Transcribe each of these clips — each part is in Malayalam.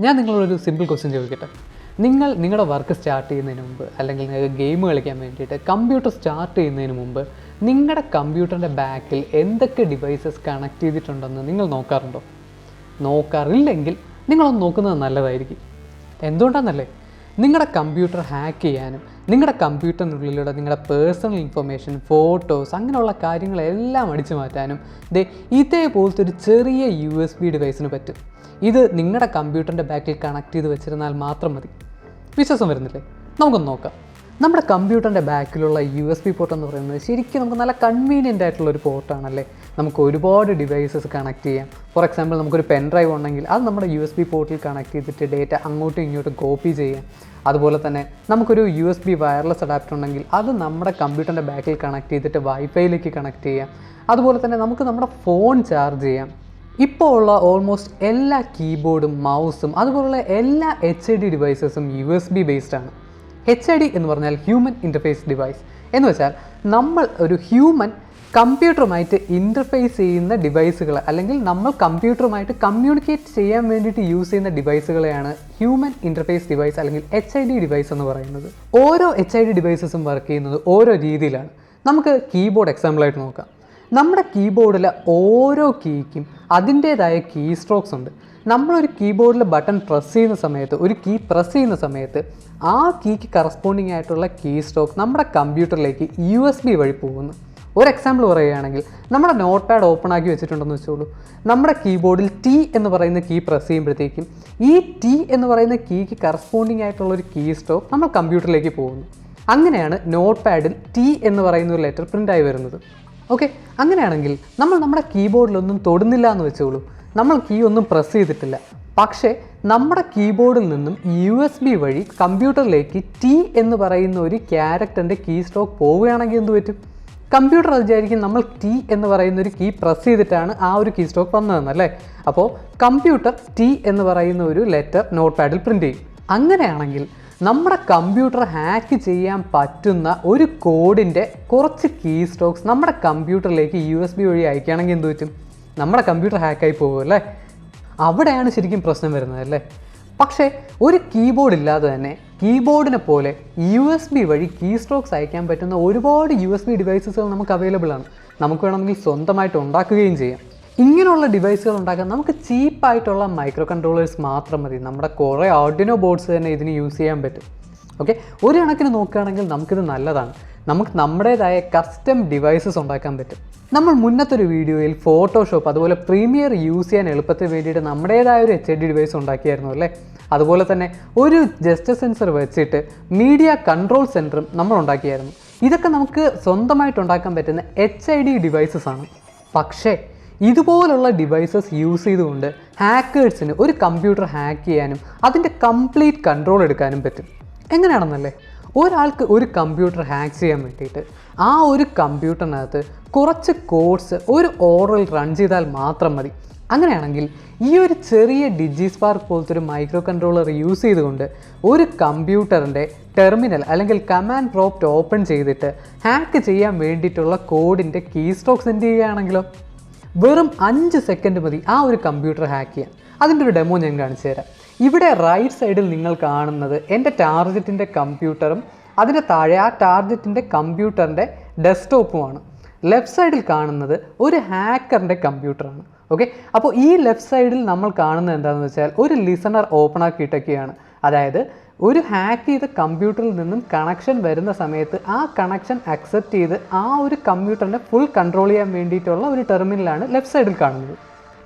ഞാൻ നിങ്ങളൊരു സിമ്പിൾ ക്വസ്റ്റ്യൻ ചോദിക്കട്ടെ. നിങ്ങളുടെ വർക്ക് സ്റ്റാർട്ട് ചെയ്യുന്നതിന് മുമ്പ് അല്ലെങ്കിൽ നിങ്ങൾക്ക് ഗെയിം കളിക്കാൻ വേണ്ടിയിട്ട് കമ്പ്യൂട്ടർ സ്റ്റാർട്ട് ചെയ്യുന്നതിന് മുമ്പ് നിങ്ങളുടെ കമ്പ്യൂട്ടറിൻ്റെ ബാക്കിൽ എന്തൊക്കെ ഡിവൈസസ് കണക്ട് ചെയ്തിട്ടുണ്ടെന്ന് നിങ്ങൾ നോക്കാറുണ്ടോ? നോക്കാറില്ലെങ്കിൽ നിങ്ങളൊന്ന് നോക്കുന്നത് നല്ലതായിരിക്കും. എന്തുകൊണ്ടാണെന്നല്ലേ, നിങ്ങളുടെ കമ്പ്യൂട്ടർ ഹാക്ക് ചെയ്യാനും നിങ്ങളുടെ കമ്പ്യൂട്ടറിനുള്ളിലൂടെ നിങ്ങളുടെ പേഴ്സണൽ ഇൻഫർമേഷൻ, ഫോട്ടോസ്, അങ്ങനെയുള്ള കാര്യങ്ങളെല്ലാം അടിച്ചു മാറ്റാനും ഇതേപോലത്തെ ഒരു ചെറിയ USB ഡിവൈസിന് പറ്റും. ഇത് നിങ്ങളുടെ കമ്പ്യൂട്ടറിൻ്റെ ബാക്കിൽ കണക്ട് ചെയ്ത് വെച്ചിരുന്നാൽ മാത്രം മതി. വിശ്വാസം വരുന്നില്ലേ? നമുക്കൊന്ന് നോക്കാം. നമ്മുടെ കമ്പ്യൂട്ടറിൻ്റെ ബാക്കിലുള്ള USB പോർട്ട് എന്ന് പറയുന്നത് ശരിക്കും നമുക്ക് നല്ല കൺവീനിയൻ്റ് ആയിട്ടുള്ളൊരു പോർട്ടാണല്ലേ. നമുക്ക് ഒരുപാട് ഡിവൈസസ് കണക്ട് ചെയ്യാം. ഫോർ എക്സാമ്പിൾ, നമുക്കൊരു പെൻ ഡ്രൈവ് ഉണ്ടെങ്കിൽ അത് നമ്മുടെ USB പോർട്ടിൽ കണക്ട് ചെയ്തിട്ട് ഡേറ്റ അങ്ങോട്ടും ഇങ്ങോട്ടും കോപ്പി ചെയ്യാം. അതുപോലെ തന്നെ നമുക്കൊരു USB വയർലെസ് അഡാപ്റ്റർ ഉണ്ടെങ്കിൽ അത് നമ്മുടെ കമ്പ്യൂട്ടറിൻ്റെ ബാക്കിൽ കണക്ട് ചെയ്തിട്ട് വൈഫൈയിലേക്ക് കണക്ട് ചെയ്യാം. അതുപോലെ തന്നെ നമുക്ക് നമ്മുടെ ഫോൺ ചാർജ് ചെയ്യാം. ഇപ്പോൾ ഉള്ള ഓൾമോസ്റ്റ് എല്ലാ കീബോർഡും മൗസും അതുപോലുള്ള എല്ലാ HID ഡിവൈസസും USB ബേസ്ഡ് ആണ്. HID എന്ന് പറഞ്ഞാൽ ഹ്യൂമൻ ഇൻ്റർഫേസ് ഡിവൈസ് എന്ന് വെച്ചാൽ നമ്മൾ ഒരു ഹ്യൂമൻ കമ്പ്യൂട്ടറുമായിട്ട് ഇൻ്റർഫേസ് ചെയ്യുന്ന ഡിവൈസുകൾ, അല്ലെങ്കിൽ നമ്മൾ കമ്പ്യൂട്ടറുമായിട്ട് കമ്മ്യൂണിക്കേറ്റ് ചെയ്യാൻ വേണ്ടിയിട്ട് യൂസ് ചെയ്യുന്ന ഡിവൈസുകളെയാണ് ഹ്യൂമൻ ഇൻ്റർഫേസ് ഡിവൈസ് അല്ലെങ്കിൽ HID ഡിവൈസ് എന്ന് പറയുന്നത്. ഓരോ HID ഡിവൈസസും വർക്ക് ചെയ്യുന്നത് ഓരോ രീതിയിലാണ്. നമുക്ക് കീബോർഡ് എക്സാമ്പിളായിട്ട് നോക്കാം. നമ്മുടെ കീബോർഡിലെ ഓരോ കീക്കും അതിൻ്റേതായ കീ സ്ട്രോക്സ് ഉണ്ട്. നമ്മളൊരു കീബോർഡിൽ ബട്ടൺ പ്രസ് ചെയ്യുന്ന സമയത്ത്, ഒരു കീ പ്രസ് ചെയ്യുന്ന സമയത്ത് ആ കീക്ക് കറസ്പോണ്ടിങ് ആയിട്ടുള്ള കീ സ്ട്രോക്ക് നമ്മുടെ കമ്പ്യൂട്ടറിലേക്ക് USB വഴി പോകുന്നു. ഒരു എക്സാമ്പിൾ പറയുകയാണെങ്കിൽ, നമ്മുടെ നോട്ട് പാഡ് ഓപ്പൺ ആക്കി വെച്ചിട്ടുണ്ടെന്ന് വെച്ചോളൂ. നമ്മുടെ കീബോർഡിൽ T എന്ന് പറയുന്ന കീ പ്രസ് ചെയ്യുമ്പോഴത്തേക്കും ഈ T എന്ന് പറയുന്ന കീക്ക് കറസ്പോണ്ടിങ് ആയിട്ടുള്ള ഒരു കീ സ്ട്രോക്ക് നമ്മൾ കമ്പ്യൂട്ടറിലേക്ക് പോകുന്നു. അങ്ങനെയാണ് നോട്ട് പാഡിൽ T എന്ന് പറയുന്ന ഒരു ലെറ്റർ പ്രിൻ്റായി വരുന്നത്. ഓക്കെ, അങ്ങനെയാണെങ്കിൽ നമ്മൾ നമ്മുടെ കീബോർഡിലൊന്നും തൊടുന്നില്ല എന്ന് വെച്ചോളൂ. നമ്മൾ കീ ഒന്നും പ്രസ് ചെയ്തിട്ടില്ല. പക്ഷേ നമ്മുടെ കീബോർഡിൽ നിന്നും USB വഴി കമ്പ്യൂട്ടറിലേക്ക് T എന്ന് പറയുന്ന ഒരു ക്യാരക്ടറിൻ്റെ കീ സ്ട്രോക്ക് പോവുകയാണെങ്കിൽ എന്ത് പറ്റും? കമ്പ്യൂട്ടർ വിചാരിക്കും നമ്മൾ T എന്ന് പറയുന്ന ഒരു കീ പ്രസ് ചെയ്തിട്ടാണ് ആ ഒരു കീ സ്ട്രോക്ക് വന്നതെന്നല്ലേ. അപ്പോൾ കമ്പ്യൂട്ടർ T എന്ന് പറയുന്ന ഒരു ലെറ്റർ നോട്ട് പാഡിൽ പ്രിൻ്റ് ചെയ്യും. അങ്ങനെയാണെങ്കിൽ നമ്മുടെ കമ്പ്യൂട്ടർ ഹാക്ക് ചെയ്യാൻ പറ്റുന്ന ഒരു കോഡിൻ്റെ കുറച്ച് കീ സ്ട്രോക്സ് നമ്മുടെ കമ്പ്യൂട്ടറിലേക്ക് USB വഴി അയക്കുകയാണെങ്കിൽ എന്ത് പറ്റും? നമ്മുടെ കമ്പ്യൂട്ടർ ഹാക്കായി പോകുമല്ലേ. അവിടെയാണ് ശരിക്കും പ്രശ്നം വരുന്നത് അല്ലേ. പക്ഷേ ഒരു കീബോർഡ് ഇല്ലാതെ തന്നെ കീബോർഡിനെ പോലെ USB വഴി കീ സ്ട്രോക്സ് അയക്കാൻ പറ്റുന്ന ഒരുപാട് USB ഡിവൈസസുകൾ നമുക്ക് അവൈലബിൾ ആണ്. നമുക്ക് വേണമെങ്കിൽ സ്വന്തമായിട്ട് ഉണ്ടാക്കുകയും ചെയ്യാം. ഇങ്ങനെയുള്ള ഡിവൈസുകൾ ഉണ്ടാക്കാൻ നമുക്ക് ചീപ്പായിട്ടുള്ള മൈക്രോ കൺട്രോളേഴ്സ് മാത്രം മതി. നമ്മുടെ കുറേ ആർഡിനോ ബോർഡ്സ് തന്നെ ഇതിന് യൂസ് ചെയ്യാൻ പറ്റും. ഓക്കെ, ഒരു കണക്കിന് നോക്കുകയാണെങ്കിൽ നമുക്കിത് നല്ലതാണ്. നമുക്ക് നമ്മുടേതായ കസ്റ്റം ഡിവൈസസ് ഉണ്ടാക്കാൻ പറ്റും. നമ്മൾ മുന്നത്തൊരു വീഡിയോയിൽ ഫോട്ടോഷോപ്പ് അതുപോലെ പ്രീമിയർ യൂസ് ചെയ്യാൻ എളുപ്പത്തിന് വേണ്ടിയിട്ട് നമ്മുടേതായ ഒരു HID ഡിവൈസ് ഉണ്ടാക്കിയായിരുന്നു അല്ലേ. അതുപോലെ തന്നെ ഒരു ജസ്റ്റർ സെൻസർ വെച്ചിട്ട് മീഡിയ കൺട്രോൾ സെൻറ്ററും നമ്മൾ ഉണ്ടാക്കിയായിരുന്നു. ഇതൊക്കെ നമുക്ക് സ്വന്തമായിട്ട് ഉണ്ടാക്കാൻ പറ്റുന്ന HID ഡിവൈസസ് ആണ്. പക്ഷേ ഇതുപോലുള്ള ഡിവൈസസ് യൂസ് ചെയ്തുകൊണ്ട് ഹാക്കേഴ്സിന് ഒരു കമ്പ്യൂട്ടർ ഹാക്ക് ചെയ്യാനും അതിൻ്റെ കംപ്ലീറ്റ് കൺട്രോൾ എടുക്കാനും പറ്റും. എങ്ങനെയാണെന്നല്ലേ, ഒരാൾക്ക് ഒരു കമ്പ്യൂട്ടർ ഹാക്ക് ചെയ്യാൻ വേണ്ടിയിട്ട് ആ ഒരു കമ്പ്യൂട്ടറിനകത്ത് കുറച്ച് കോഡ്സ് ഒരു ഓർഡറിൽ റൺ ചെയ്താൽ മാത്രം മതി. അങ്ങനെയാണെങ്കിൽ ഈ ഒരു ചെറിയ ഡിജിസ്പാർക്ക് പോലത്തെ ഒരു മൈക്രോ കൺട്രോളർ യൂസ് ചെയ്തുകൊണ്ട് ഒരു കമ്പ്യൂട്ടറിൻ്റെ ടെർമിനൽ അല്ലെങ്കിൽ കമാൻഡ് പ്രോംപ്റ്റ് ഓപ്പൺ ചെയ്തിട്ട് ഹാക്ക് ചെയ്യാൻ വേണ്ടിയിട്ടുള്ള കോഡിൻ്റെ കീ സ്ട്രോക്സ് സെൻഡ് ചെയ്യുകയാണെങ്കിലോ വെറും 5 സെക്കൻഡ് മതി ആ ഒരു കമ്പ്യൂട്ടർ ഹാക്ക് ചെയ്യാൻ. അതിൻ്റെ ഒരു ഡെമോ ഞാൻ കാണിച്ചു തരാം. ഇവിടെ റൈറ്റ് സൈഡിൽ നിങ്ങൾ കാണുന്നത് എൻ്റെ ടാർഗറ്റിൻ്റെ കമ്പ്യൂട്ടറും അതിൻ്റെ താഴെ ആ ടാർഗറ്റിൻ്റെ കമ്പ്യൂട്ടറിൻ്റെ ഡെസ്ക്ടോപ്പുമാണ്. ലെഫ്റ്റ് സൈഡിൽ കാണുന്നത് ഒരു ഹാക്കറിൻ്റെ കമ്പ്യൂട്ടറാണ്. ഓക്കെ, അപ്പോൾ ഈ ലെഫ്റ്റ് സൈഡിൽ നമ്മൾ കാണുന്നത് എന്താണെന്ന് വെച്ചാൽ ഒരു ലിസണർ ഓപ്പൺ ആക്കിയിട്ടൊക്കെയാണ്. അതായത് ഒരു ഹാക്ക് ചെയ്ത കമ്പ്യൂട്ടറിൽ നിന്നും കണക്ഷൻ വരുന്ന സമയത്ത് ആ കണക്ഷൻ അക്സെപ്റ്റ് ചെയ്ത് ആ ഒരു കമ്പ്യൂട്ടറിനെ ഫുൾ കൺട്രോൾ ചെയ്യാൻ വേണ്ടിയിട്ടുള്ള ഒരു ടെർമിനലാണ് ലെഫ്റ്റ് സൈഡിൽ കാണുന്നത്.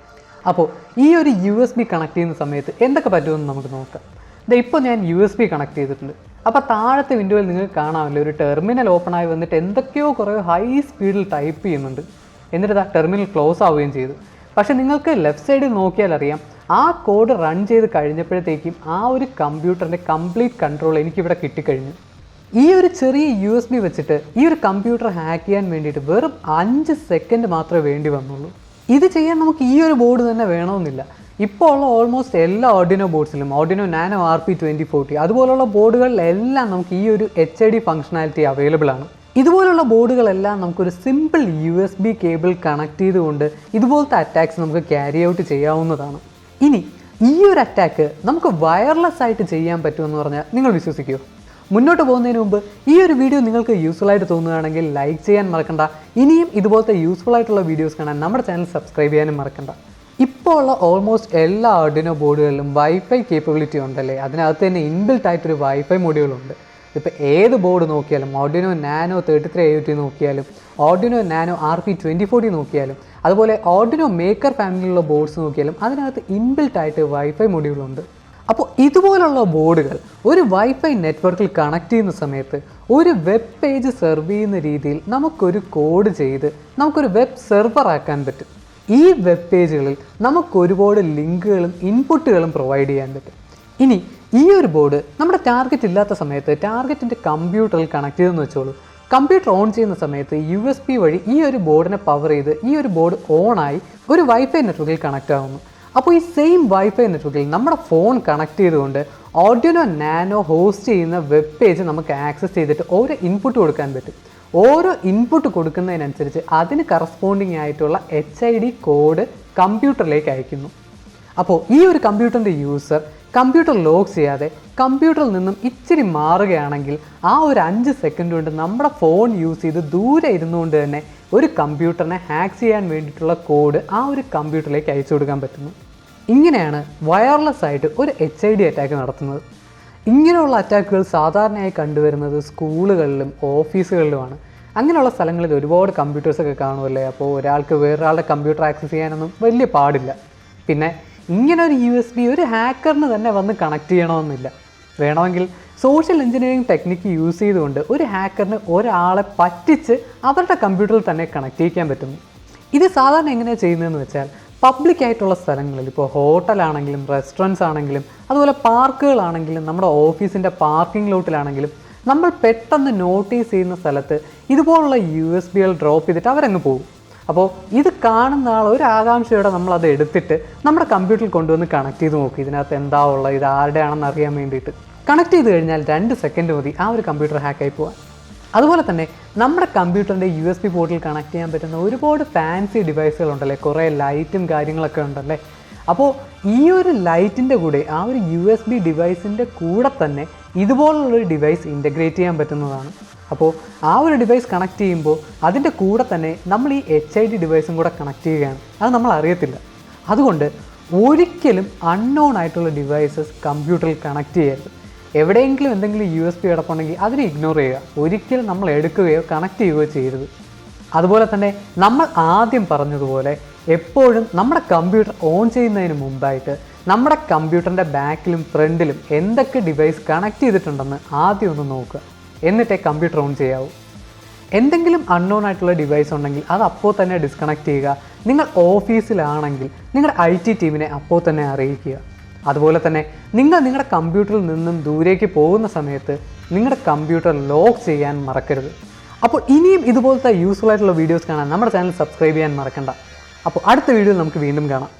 അപ്പോൾ ഈ ഒരു USB കണക്ട് ചെയ്യുന്ന സമയത്ത് എന്തൊക്കെ പറ്റുമെന്ന് നമുക്ക് നോക്കാം. ഇപ്പോൾ ഞാൻ USB കണക്ട് ചെയ്തിട്ടുണ്ട്. അപ്പോൾ താഴത്തെ വിൻഡോയിൽ നിങ്ങൾക്ക് കാണാമല്ലോ ഒരു ടെർമിനൽ ഓപ്പൺ ആയി വന്നിട്ട് എന്തൊക്കെയോ കുറേ ഹൈ സ്പീഡിൽ ടൈപ്പ് ചെയ്യുന്നുണ്ട്. എന്നിട്ട് ആ ടെർമിനൽ ക്ലോസ് ആവുകയും ചെയ്തു. പക്ഷേ നിങ്ങൾക്ക് ലെഫ്റ്റ് സൈഡിൽ നോക്കിയാൽ അറിയാം ആ കോഡ് റൺ ചെയ്ത് കഴിഞ്ഞപ്പോഴത്തേക്കും ആ ഒരു കമ്പ്യൂട്ടറിൻ്റെ കംപ്ലീറ്റ് കൺട്രോൾ എനിക്കിവിടെ കിട്ടിക്കഴിഞ്ഞു. ഈ ഒരു ചെറിയ USB വെച്ചിട്ട് ഈ ഒരു കമ്പ്യൂട്ടർ ഹാക്ക് ചെയ്യാൻ വേണ്ടിയിട്ട് വെറും 5 സെക്കൻഡ് മാത്രമേ വേണ്ടി വന്നുള്ളൂ. ഇത് ചെയ്യാൻ നമുക്ക് ഈ ഒരു ബോർഡ് തന്നെ വേണമെന്നില്ല. ഇപ്പോൾ ഉള്ള ഓൾമോസ്റ്റ് എല്ലാ ആർഡിനോ ബോർഡ്സിലും ആർഡിനോ നാനോ RP2040 അതുപോലുള്ള ബോർഡുകളിലെല്ലാം നമുക്ക് ഈ ഒരു HID ഫംഗ്ഷനാലിറ്റി അവൈലബിൾ ആണ്. ഇതുപോലുള്ള ബോർഡുകളെല്ലാം നമുക്കൊരു സിമ്പിൾ USB കേബിൾ കണക്ട് ചെയ്തുകൊണ്ട് ഇതുപോലത്തെ അറ്റാക്സ് നമുക്ക് ക്യാരി ഔട്ട് ചെയ്യാവുന്നതാണ്. ഇനി ഈ ഒരു അറ്റാക്ക് നമുക്ക് വയർലെസ് ആയിട്ട് ചെയ്യാൻ പറ്റുമെന്ന് പറഞ്ഞാൽ നിങ്ങൾ വിശ്വസിക്കുമോ? മുന്നോട്ട് പോകുന്നതിന് മുമ്പ് ഈ ഒരു വീഡിയോ നിങ്ങൾക്ക് യൂസ്ഫുൾ ആയിട്ട് തോന്നുകയാണെങ്കിൽ ലൈക്ക് ചെയ്യാൻ മറക്കണ്ട. ഇനിയും ഇതുപോലത്തെ യൂസ്ഫുൾ ആയിട്ടുള്ള വീഡിയോസ് കാണാൻ നമ്മുടെ ചാനൽ സബ്സ്ക്രൈബ് ചെയ്യാനും മറക്കണ്ട. ഇപ്പോൾ ഉള്ള ഓൾമോസ്റ്റ് എല്ലാ ആർഡിനോ ബോർഡുകളിലും വൈഫൈ കേപ്പബിലിറ്റി ഉണ്ടല്ലേ. അതിനകത്ത് തന്നെ ഇൻബിൽട്ട് ആയിട്ടൊരു വൈഫൈ മൊഡ്യൂളുണ്ട്. ഇപ്പോൾ ഏത് ബോർഡ് നോക്കിയാലും ആർഡിനോ നാനോ 3380 നോക്കിയാലും ആർഡിനോ നാനോ RP2040 നോക്കിയാലും അതുപോലെ ആർഡിനോ മേക്കർ ഫാമിലിയിലുള്ള ബോർഡ്സ് നോക്കിയാലും അതിനകത്ത് ഇൻബിൽട്ട് ആയിട്ട് വൈഫൈ മൊഡ്യൂളുണ്ട്. അപ്പോൾ ഇതുപോലുള്ള ബോർഡുകൾ ഒരു വൈഫൈ നെറ്റ്വർക്കിൽ കണക്ട് ചെയ്യുന്ന സമയത്ത് ഒരു വെബ് പേജ് സെർവ് ചെയ്യുന്ന രീതിയിൽ നമുക്കൊരു കോഡ് ചെയ്ത് നമുക്കൊരു വെബ് സെർവർ ആക്കാൻ പറ്റും. ഈ വെബ് പേജുകളിൽ നമുക്ക് ഒരുപാട് ലിങ്കുകളും ഇൻപുട്ടുകളും പ്രൊവൈഡ് ചെയ്യാൻ പറ്റും. ഇനി ഈ ഒരു ബോർഡ് നമ്മുടെ ടാർഗറ്റ് ഇല്ലാത്ത സമയത്ത് ടാർഗറ്റിൻ്റെ കമ്പ്യൂട്ടറിൽ കണക്ട് ചെയ്തെന്ന് വെച്ചോളൂ. കമ്പ്യൂട്ടർ ഓൺ ചെയ്യുന്ന സമയത്ത് USB വഴി ഈ ഒരു ബോർഡിനെ പവർ ചെയ്ത് ഈ ഒരു ബോർഡ് ഓണായി ഒരു വൈഫൈ നെറ്റ്വർക്കിൽ കണക്റ്റ് ആകുന്നു. അപ്പോൾ ഈ സെയിം വൈഫൈ നെറ്റ്വർക്കിൽ നമ്മുടെ ഫോൺ കണക്ട് ചെയ്തുകൊണ്ട് ആർഡിനോ നാനോ ഹോസ്റ്റ് ചെയ്യുന്ന വെബ് പേജ് നമുക്ക് ആക്സസ് ചെയ്തിട്ട് ഓരോ ഇൻപുട്ട് കൊടുക്കാൻ പറ്റും. ഓരോ ഇൻപുട്ട് കൊടുക്കുന്നതിനനുസരിച്ച് അതിന് കറസ്പോണ്ടിങ് ആയിട്ടുള്ള HID കോഡ് കമ്പ്യൂട്ടറിലേക്ക് അയക്കുന്നു. അപ്പോൾ ഈ ഒരു കമ്പ്യൂട്ടറിൻ്റെ യൂസർ കമ്പ്യൂട്ടർ ലോക്ക് ചെയ്യാതെ കമ്പ്യൂട്ടറിൽ നിന്നും ഇച്ചിരി മാറുകയാണെങ്കിൽ ആ ഒരു 5 സെക്കൻഡ് കൊണ്ട് നമ്മുടെ ഫോൺ യൂസ് ചെയ്ത് ദൂരെ ഇരുന്നുകൊണ്ട് തന്നെ ഒരു കമ്പ്യൂട്ടറിനെ ഹാക്ക് ചെയ്യാൻ വേണ്ടിയിട്ടുള്ള കോഡ് ആ ഒരു കമ്പ്യൂട്ടറിലേക്ക് അയച്ചു കൊടുക്കാൻ പറ്റുന്നു. ഇങ്ങനെയാണ് വയർലെസ് ആയിട്ട് ഒരു HID അറ്റാക്ക് നടത്തുന്നത്. ഇങ്ങനെയുള്ള അറ്റാക്കുകൾ സാധാരണയായി കണ്ടുവരുന്നത് സ്കൂളുകളിലും ഓഫീസുകളിലുമാണ്. അങ്ങനെയുള്ള സ്ഥലങ്ങളിൽ ഒരുപാട് കമ്പ്യൂട്ടേഴ്സൊക്കെ കാണുമല്ലേ. അപ്പോൾ ഒരാൾക്ക് വേറൊരാളുടെ കമ്പ്യൂട്ടർ ആക്സസ് ചെയ്യാനൊന്നും വലിയ പാടില്ല. പിന്നെ ഇങ്ങനെ ഒരു USB ഒരു ഹാക്കറിന് തന്നെ വന്ന് കണക്ട് ചെയ്യണമെന്നില്ല. വേണമെങ്കിൽ സോഷ്യൽ എഞ്ചിനീയറിംഗ് ടെക്നിക്ക് യൂസ് ചെയ്തുകൊണ്ട് ഒരു ഹാക്കറിന് ഒരാളെ പറ്റിച്ച് അവരുടെ കമ്പ്യൂട്ടറിൽ തന്നെ കണക്ട് ചെയ്യിക്കാൻ പറ്റുന്നു. ഇത് സാധാരണ എങ്ങനെയാണ് ചെയ്യുന്നതെന്ന് വെച്ചാൽ പബ്ലിക് ആയിട്ടുള്ള സ്ഥലങ്ങളിൽ, ഇപ്പോൾ ഹോട്ടലാണെങ്കിലും റെസ്റ്റോറൻറ്റ്സ് ആണെങ്കിലും അതുപോലെ പാർക്കുകളാണെങ്കിലും നമ്മുടെ ഓഫീസിൻ്റെ പാർക്കിംഗ് ലോട്ടിലാണെങ്കിലും നമ്മൾ പെട്ടെന്ന് നോട്ടീസ് ചെയ്യുന്ന സ്ഥലത്ത് ഇതുപോലുള്ള USB ഡ്രോപ്പ് ചെയ്തിട്ട് അവരങ്ങ് പോകും. അപ്പോൾ ഇത് കാണുന്ന ആൾ ഒരു ആകാംക്ഷയോടെ നമ്മളത് എടുത്തിട്ട് നമ്മുടെ കമ്പ്യൂട്ടറിൽ കൊണ്ടുവന്ന് കണക്ട് ചെയ്ത് നോക്കും. ഇതിനകത്ത് എന്താ ഉള്ളത്, ഇത് ആരുടെ ആണെന്ന് അറിയാൻ വേണ്ടിയിട്ട്. കണക്ട് ചെയ്ത് കഴിഞ്ഞാൽ 2 സെക്കൻഡ് മതി ആ ഒരു കമ്പ്യൂട്ടർ ഹാക്കായി പോകാൻ. അതുപോലെ തന്നെ നമ്മുടെ കമ്പ്യൂട്ടറിൻ്റെ USB പോർട്ടിൽ കണക്ട് ചെയ്യാൻ പറ്റുന്ന ഒരുപാട് ഫാൻസി ഡിവൈസുകളുണ്ടല്ലേ, കുറേ ലൈറ്റും കാര്യങ്ങളൊക്കെ ഉണ്ടല്ലേ. അപ്പോൾ ഈ ഒരു ലൈറ്റിൻ്റെ കൂടെ ആ ഒരു USB ഡിവൈസിൻ്റെ കൂടെ തന്നെ ഇതുപോലുള്ളൊരു ഡിവൈസ് ഇൻ്റഗ്രേറ്റ് ചെയ്യാൻ പറ്റുന്നതാണ്. അപ്പോൾ ആ ഒരു ഡിവൈസ് കണക്ട് ചെയ്യുമ്പോൾ അതിൻ്റെ കൂടെ തന്നെ നമ്മൾ ഈ HID ഡിവൈസും കൂടെ കണക്ട് ചെയ്യുകയാണ്. അത് നമ്മൾ അറിയത്തില്ല. അതുകൊണ്ട് ഒരിക്കലും അൺനോൺ ആയിട്ടുള്ള ഡിവൈസസ് കമ്പ്യൂട്ടറിൽ കണക്ട് ചെയ്യരുത്. എവിടെയെങ്കിലും എന്തെങ്കിലും USB കിടപ്പുണ്ടെങ്കിൽ അതിനെ ഇഗ്നോർ ചെയ്യുക. ഒരിക്കലും നമ്മൾ എടുക്കുകയോ കണക്ട് ചെയ്യുകയോ ചെയ്യരുത്. അതുപോലെ തന്നെ നമ്മൾ ആദ്യം പറഞ്ഞതുപോലെ എപ്പോഴും നമ്മുടെ കമ്പ്യൂട്ടർ ഓൺ ചെയ്യുന്നതിന് മുമ്പായിട്ട് നമ്മുടെ കമ്പ്യൂട്ടറിൻ്റെ ബാക്കിലും ഫ്രണ്ടിലും എന്തൊക്കെ ഡിവൈസ് കണക്ട് ചെയ്തിട്ടുണ്ടെന്ന് ആദ്യം ഒന്ന് നോക്കുക. എന്നിട്ടേ കമ്പ്യൂട്ടർ ഓൺ ചെയ്യാവൂ. എന്തെങ്കിലും അൺനോൺ ആയിട്ടുള്ള ഡിവൈസ് ഉണ്ടെങ്കിൽ അത് അപ്പോൾ തന്നെ ഡിസ്കണക്ട് ചെയ്യുക. നിങ്ങൾ ഓഫീസിലാണെങ്കിൽ നിങ്ങളുടെ IT ടീമിനെ അപ്പോൾ തന്നെ അറിയിക്കുക. അതുപോലെ തന്നെ നിങ്ങളുടെ കമ്പ്യൂട്ടറിൽ നിന്നും ദൂരേക്ക് പോകുന്ന സമയത്ത് നിങ്ങളുടെ കമ്പ്യൂട്ടർ ലോക്ക് ചെയ്യാൻ മറക്കരുത്. അപ്പോൾ ഇനിയും ഇതുപോലത്തെ യൂസ്ഫുൾ ആയിട്ടുള്ള വീഡിയോസ് കാണാൻ നമ്മുടെ ചാനൽ സബ്സ്ക്രൈബ് ചെയ്യാൻ മറക്കണ്ട. അപ്പോൾ അടുത്ത വീഡിയോയിൽ നമുക്ക് വീണ്ടും കാണാം.